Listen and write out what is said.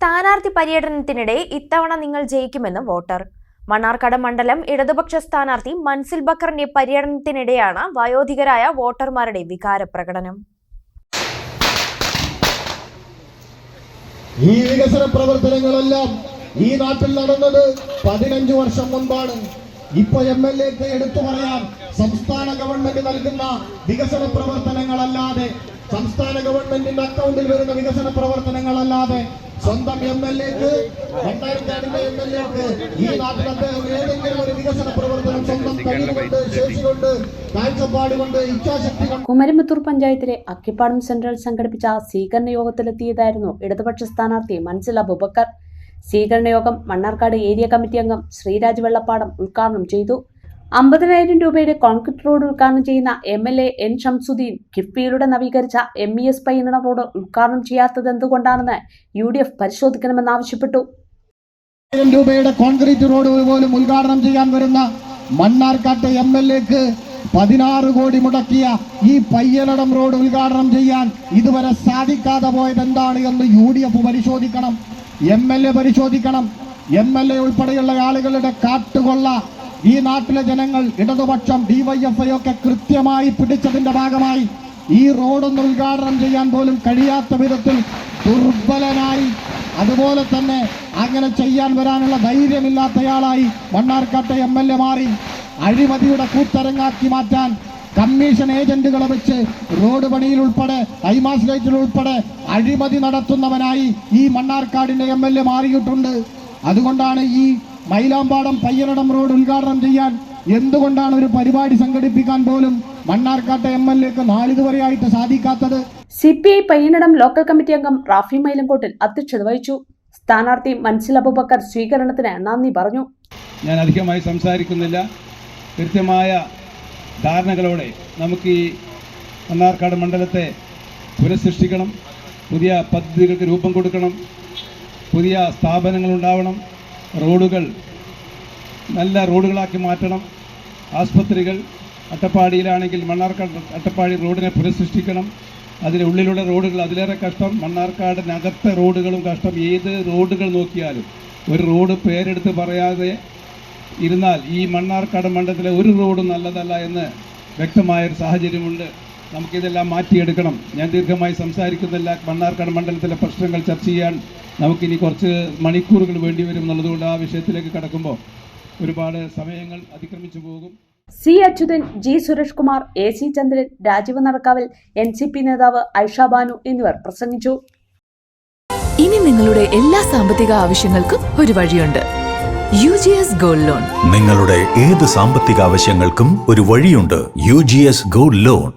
സ്ഥാനാർത്ഥി പര്യടനത്തിനിടെ ഇത്തവണ നിങ്ങൾ ജയിക്കുമെന്ന് വോട്ടർ. മണ്ണാർക്കാട് മണ്ഡലം ഇടതുപക്ഷ സ്ഥാനാർത്ഥി മൻസിൽ ബക്കറിന്റെ പര്യടനത്തിനിടെയാണ് വയോധികരായ വോട്ടർമാരുടെ വികാരപ്രകടനം. ഈ വികസന പ്രവർത്തനങ്ങളെല്ലാം ഈ നാട്ടിൽ നടന്നത് 15 വർഷം മുൻപാണ്. ഇപ്പൊ MLAക്ക് എടുത്തു പറയാൻ സംസ്ഥാന ഗവൺമെന്റ് നൽകുന്ന വികസന പ്രവർത്തനങ്ങളല്ലാതെ, സംസ്ഥാന ഗവൺമെന്റിന്റെ അക്കൗണ്ടിൽ വരുന്ന വികസന പ്രവർത്തനങ്ങളല്ലാതെ സ്വന്തം MLAക്ക്, മണ്ണാർക്കാടിന്റെ MLAക്ക് ഈ നാട്ടിൽ അദ്ദേഹം ഏതെങ്കിലും ഒരു വികസന പ്രവർത്തനം സ്വന്തം കഴിവുകൊണ്ട്, ശേഷികൊണ്ട്, കാഴ്ചപ്പാടുകൊണ്ട്, ഇച്ഛാശക്തി കൊണ്ട്. കുമരമ്പത്തൂർ പഞ്ചായത്തിലെ അക്കിപ്പാടം സെന്ററിൽ സംഘടിപ്പിച്ച സ്വീകരണ യോഗത്തിലെത്തിയതായിരുന്നു ഇടതുപക്ഷ സ്ഥാനാർത്ഥി മൻസിൽ അബൂബക്കർ. സ്വീകരണ യോഗം മണ്ണാർക്കാട് ഏരിയ കമ്മിറ്റി അംഗം ശ്രീരാജ് വെള്ളപ്പാടം ഉദ്ഘാടനം ചെയ്തു. 50,000 രൂപയുടെ കോൺക്രീറ്റ് റോഡ് ഉദ്ഘാടനം ചെയ്യുന്ന MLA N ഷംസുദ്ദീൻ കിഫ്ബിയിലൂടെ നവീകരിച്ച MES പയ്യനടം റോഡ് ഉദ്ഘാടനം ചെയ്യാത്തത് എന്തുകൊണ്ടാണെന്ന് UDF പരിശോധിക്കണമെന്നാവശ്യപ്പെട്ടു. രൂപയുടെ കോൺക്രീറ്റ് റോഡ് പോലും ഉദ്ഘാടനം ചെയ്യാൻ വരുന്ന മണ്ണാർക്കാട്ടെ MLAക്ക് 16 കോടി മുടക്കിയ ഈ പയ്യനടം റോഡ് ഉദ്ഘാടനം ചെയ്യാൻ ഇതുവരെ സാധിക്കാതെ പോയത് എന്താണ് എന്ന് UDF പരിശോധിക്കണം, MLA പരിശോധിക്കണം. MLA ഉൾപ്പെടെയുള്ള ആളുകളുടെ കാട്ടുകൊള്ള ഈ നാട്ടിലെ ജനങ്ങൾ, ഇടതുപക്ഷം, DYFI ഒക്കെ കൃത്യമായി പിടിച്ചതിന്റെ ഭാഗമായി ഈ റോഡൊന്ന് ഉദ്ഘാടനം ചെയ്യാൻ പോലും കഴിയാത്ത വിധത്തിൽ ദുർബലനായി, അതുപോലെ തന്നെ അങ്ങനെ ചെയ്യാൻ വരാനുള്ള ധൈര്യമില്ലാത്തയാളായി മണ്ണാർക്കാട്ടെ MLA മാറി. അഴിമതിയുടെ കൂത്തരങ്ങാക്കി മാറ്റാൻ കമ്മീഷൻ ഏജന്റുകളെ വെച്ച് റോഡ് പണിയിൽ ഉൾപ്പെടെ, ഹൈമാസ് ലൈറ്റിൽ ഉൾപ്പെടെ അഴിമതി നടത്തുന്നവനായി ഈ മണ്ണാർക്കാടിന്റെ MLA മാറിയിട്ടുണ്ട്. അതുകൊണ്ടാണ് ഈ മൈലാമ്പാടം പയ്യനടം റോഡ് ഉദ്ഘാടനം ചെയ്യാൻ, എന്തുകൊണ്ടാണ് ഒരു പരിപാടി സംഘടിപ്പിക്കാൻ പോലും മണ്ണാർക്കാട്ടെ MLAക്ക് നാളിതുവരെയായിട്ട് സാധിക്കാത്തത്? CPI പയ്യനടം ലോക്കൽ കമ്മിറ്റി അംഗം റാഫി മൈലങ്കോട്ടിൽ അധ്യക്ഷത വഹിച്ചു. സ്ഥാനാർത്ഥി മൻസിൽ അബൂബക്കർ സ്വീകരണത്തിന് നന്ദി പറഞ്ഞു. ഞാൻ അധികമായി സംസാരിക്കുന്നില്ല. കൃത്യമായ ധാരണകളോടെ നമുക്ക് ഈ മണ്ണാർക്കാട് മണ്ഡലത്തെ പുനഃസൃഷ്ടിക്കണം, പുതിയ പദ്ധതികൾക്ക് രൂപം കൊടുക്കണം, പുതിയ സ്ഥാപനങ്ങൾ ഉണ്ടാവണം, റോഡുകൾ നല്ല റോഡുകളാക്കി മാറ്റണം, ആസ്പത്രികൾ അട്ടപ്പാടിയിലാണെങ്കിൽ മണ്ണാർക്കാട് അട്ടപ്പാടി റോഡിനെ പുനഃസൃഷ്ടിക്കണം. അതിൻ്റെ ഉള്ളിലുള്ള റോഡുകൾ അതിലേറെ കഷ്ടം, മണ്ണാർക്കാടിനകത്തെ റോഡുകളും കഷ്ടം. ഏത് റോഡുകൾ നോക്കിയാലും ഒരു റോഡ് പേരെടുത്ത് പറയാതെ ഇരുന്നാൽ ഈ മണ്ണാർക്കാട് മണ്ഡലത്തിലെ ഒരു റോഡും നല്ലതല്ല എന്ന് വ്യക്തമായൊരു സാഹചര്യമുണ്ട്. നമുക്കിതെല്ലാം മാറ്റിയെടുക്കണം. ഞാൻ ദീർഘമായി സംസാരിക്കുന്നില്ല. മണ്ണാർക്കാട് മണ്ഡലത്തിലെ പ്രശ്നങ്ങൾ ചർച്ച ചെയ്യാൻ നമുക്കിനി കുറച്ച് മണിക്കൂറുകൾ വേണ്ടി വരും എന്നുള്ളതുകൊണ്ട് ആ വിഷയത്തിലേക്ക് കടക്കുമ്പോൾ ഒരുപാട് സമയങ്ങൾ അതിക്രമിച്ചു പോകും. C. Achuthan, G. Suresh Kumar, AC ചന്ദ്രൻ, രാജീവ് നടക്കാവിൽ, NCP നേതാവ് ഐഷ ബാനു എന്നിവർ പ്രസംഗിച്ചു. ഇനി നിങ്ങളുടെ എല്ലാ സാമ്പത്തിക ആവശ്യങ്ങൾക്കും ഒരു വഴിയുണ്ട്. UGS gold loan. നിങ്ങളുടെ ഏത് സാമ്പത്തിക ആവശ്യങ്ങൾക്കും ഒരു വഴിയുണ്ട്. UGS gold loan.